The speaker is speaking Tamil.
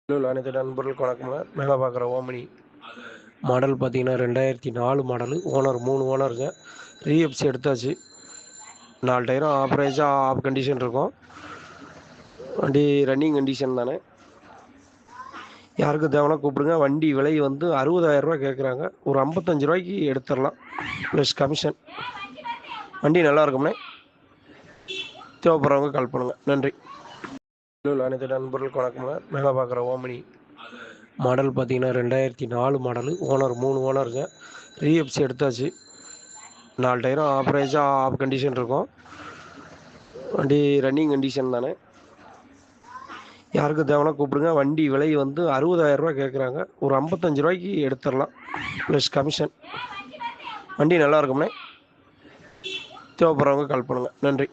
அனைத்து நண்பர்களுக்கு வணக்கங்க. மேலே பார்க்குற ஓமினி மாடல் பார்த்தீங்கன்னா 2004 மாடலு. ஓனர் 3 ஓனருங்க. ரீஎப்சி எடுத்தாச்சு. 4 டயரும் ஆவரேஜாக ஆஃப் கண்டிஷன் இருக்கும். வண்டி ரன்னிங் கண்டிஷன் தானே. யாருக்கு தேவைன்னா கூப்பிடுங்க. வண்டி விலை வந்து 60,000 ரூபா கேட்குறாங்க. ஒரு 55 ரூபாய்க்கு எடுத்துடலாம் ப்ளஸ் கமிஷன். வண்டி நல்லா இருக்கும்னே. தேவைப்படுறவங்க கால் பண்ணுங்கள். நன்றி. அனைத்து நண்பர்களுக்கு வணக்கங்க. மேலே பார்க்குற ஓமினி மாடல் பார்த்தீங்கன்னா 2004 மாடலு. ஓனர் 3 ஓனருங்க. ரீஎப்சி எடுத்தாச்சு. 4 டயரும் ஆவரேஜாக ஆஃப் கண்டிஷன் இருக்கும். வண்டி ரன்னிங் கண்டிஷன் தானே. யாருக்கு தேவைன்னா கூப்பிடுங்க. வண்டி விலை வந்து 60,000 ரூபா கேட்குறாங்க. ஒரு 55 ரூபாய்க்கு எடுத்துடலாம் ப்ளஸ் கமிஷன். வண்டி நல்லா இருக்கும்னே. தேவைப்படுறவங்க கால் பண்ணுங்கள். நன்றி.